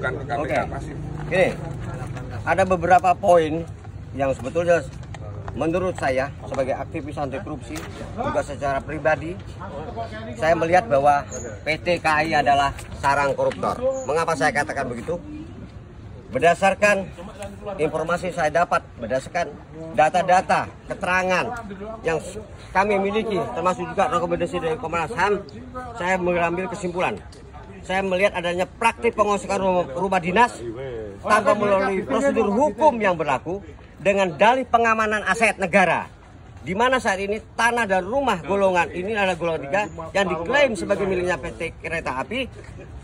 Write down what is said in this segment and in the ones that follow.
bukan ke KPK pasif. Ini ada beberapa poin yang sebetulnya menurut saya sebagai aktivis anti korupsi juga secara pribadi saya melihat bahwa PT KAI adalah sarang koruptor. Mengapa saya katakan begitu? Berdasarkan informasi saya dapat, berdasarkan data-data, keterangan yang kami miliki, termasuk juga rekomendasi dari Komnas HAM, saya mengambil kesimpulan. Saya melihat adanya praktik pengosokan rumah dinas tanpa melalui prosedur hukum yang berlaku dengan dalih pengamanan aset negara, di mana saat ini tanah dan rumah golongan ini adalah golongan 3 yang diklaim sebagai miliknya PT Kereta Api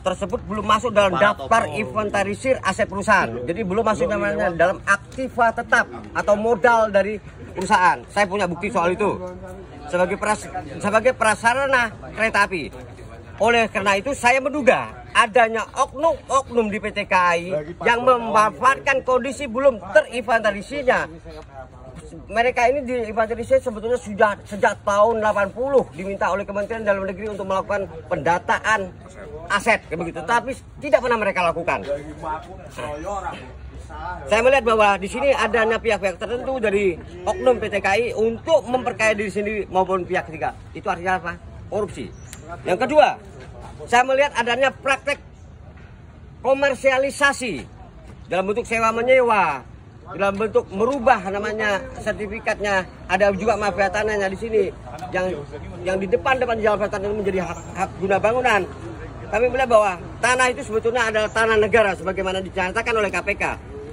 tersebut belum masuk dalam daftar inventarisir aset perusahaan. Jadi belum masuk namanya dalam aktiva tetap atau modal dari perusahaan. Saya punya bukti soal itu sebagai prasarana kereta api. Oleh karena itu saya menduga adanya oknum-oknum di PT KAI yang memanfaatkan kondisi belum terinventarisirnya. Mereka ini diinventarisir sebetulnya sudah sejak tahun 80 diminta oleh Kementerian Dalam Negeri untuk melakukan pendataan aset begitu, tapi tidak pernah mereka lakukan. Saya melihat bahwa di sini adanya pihak-pihak tertentu dari oknum PT KAI untuk memperkaya diri sendiri maupun pihak ketiga. Itu artinya apa? Korupsi. Yang kedua, saya melihat adanya praktek komersialisasi dalam bentuk sewa menyewa, dalam bentuk merubah namanya sertifikatnya. Ada juga mafia tanahnya di sini yang di depan jalan tanah itu menjadi hak guna bangunan. Kami melihat bahwa tanah itu sebetulnya adalah tanah negara sebagaimana dinyatakan oleh KPK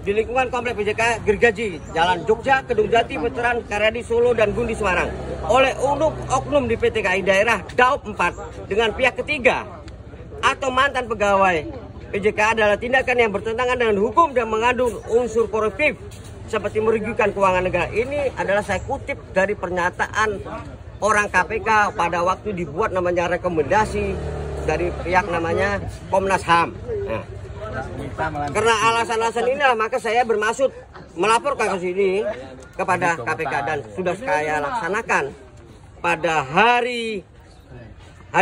di lingkungan komplek PJK Gergaji, Jalan Jogja, Kedung Jati, Veteran, Karyadi, Solo, dan Gundi, Semarang oleh oknum di PT KAI daerah Daop 4 dengan pihak ketiga atau mantan pegawai PJK adalah tindakan yang bertentangan dengan hukum dan mengandung unsur koruptif seperti merugikan keuangan negara. Ini adalah saya kutip dari pernyataan orang KPK pada waktu dibuat namanya rekomendasi dari pihak namanya Komnas HAM. Nah, karena alasan-alasan inilah maka saya bermaksud melaporkan kasus ini kepada KPK dan sudah saya laksanakan pada hari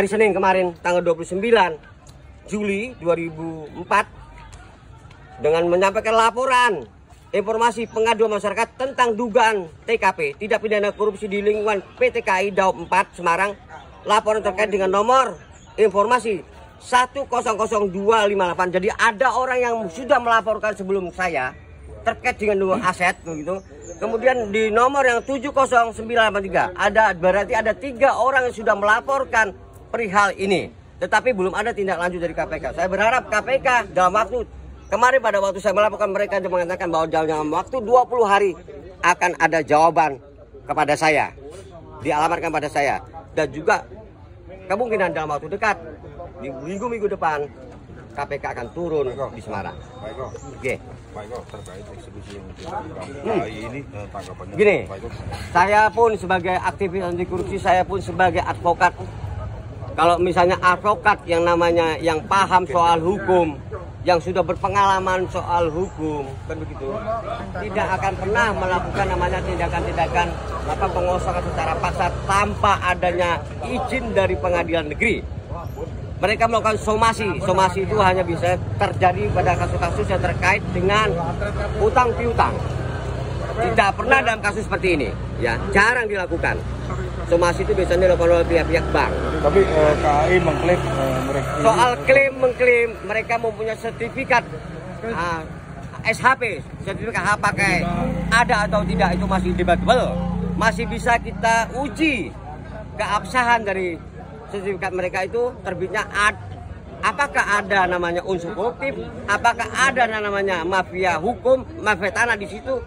Senin kemarin tanggal 29 Juli 2004 dengan menyampaikan laporan informasi pengaduan masyarakat tentang dugaan TKP tindak pidana korupsi di lingkungan PT KAI Daop 4 Semarang. Laporan terkait dengan nomor informasi 100258. Jadi ada orang yang sudah melaporkan sebelum saya terkait dengan dua aset begitu. Kemudian di nomor yang 70983 berarti ada 3 orang yang sudah melaporkan perihal ini. Tetapi belum ada tindak lanjut dari KPK. Saya berharap KPK dalam waktu kemarin pada waktu saya melaporkan mereka mengatakan bahwa dalam waktu 20 hari akan ada jawaban kepada saya, dialamatkan pada saya, dan juga kemungkinan dalam waktu dekat di minggu-minggu depan KPK akan turun di Semarang. Oke. Terkait eksekusi yang KAI ini tanggapannya. Gini, saya pun sebagai aktivis anti korupsi, saya pun sebagai advokat. Kalau misalnya advokat yang namanya yang paham soal hukum, yang sudah berpengalaman soal hukum, kan begitu, tidak akan pernah melakukan namanya tindakan-tindakan pengosongan secara paksa tanpa adanya izin dari pengadilan negeri. Mereka melakukan somasi. Somasi itu hanya bisa terjadi pada kasus-kasus yang terkait dengan utang piutang. Tidak pernah dalam kasus seperti ini, ya jarang dilakukan. Somasi itu biasanya dilakukan oleh pihak-pihak bank. Tapi KAI mengklaim soal mengklaim mereka mempunyai sertifikat SHP, sertifikat pakai ada atau tidak itu masih debatable. Masih bisa kita uji keabsahan dari sertifikat mereka itu terbitnya apakah ada namanya unsur koruptif, apakah ada namanya mafia hukum, mafia tanah di situ.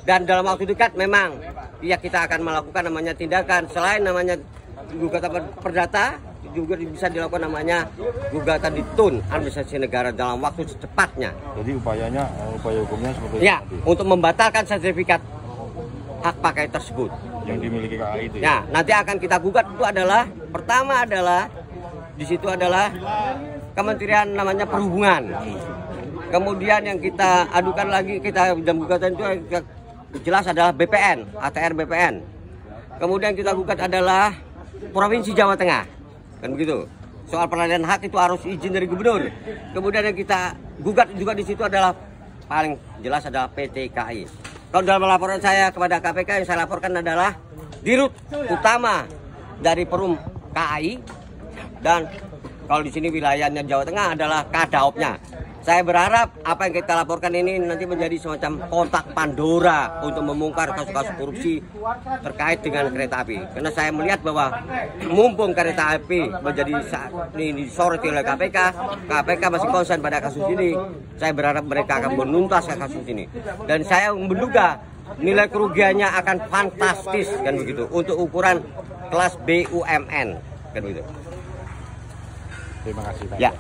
Dan dalam waktu dekat memang pihak kita akan melakukan namanya tindakan selain namanya gugatan perdata, juga bisa dilakukan namanya gugatan di TUN administrasi negara dalam waktu secepatnya. Jadi upaya hukumnya seperti ya itu untuk membatalkan sertifikat hak pakai tersebut yang dimiliki KAI itu. Ya, nanti akan kita gugat itu adalah pertama adalah di situ adalah Kementerian namanya Perhubungan. Kemudian yang kita adukan lagi kita dalam gugatan itu jelas adalah BPN, ATR BPN. Kemudian kita gugat adalah Provinsi Jawa Tengah. Kan begitu. Soal peralihan hak itu harus izin dari gubernur. Kemudian yang kita gugat juga di situ adalah paling jelas adalah PT KAI. Kalau dalam laporan saya kepada KPK yang saya laporkan adalah dirut utama dari Perum KAI, dan kalau di sini wilayahnya Jawa Tengah adalah Kadaopnya. Saya berharap apa yang kita laporkan ini nanti menjadi semacam kotak Pandora untuk membongkar kasus-kasus korupsi terkait dengan kereta api. Karena saya melihat bahwa mumpung kereta api menjadi ini disoroti oleh KPK, KPK masih konsen pada kasus ini. Saya berharap mereka akan menuntaskan kasus ini. Dan saya menduga nilai kerugiannya akan fantastis kan begitu untuk ukuran kelas BUMN kan begitu. Terima kasih. Ya.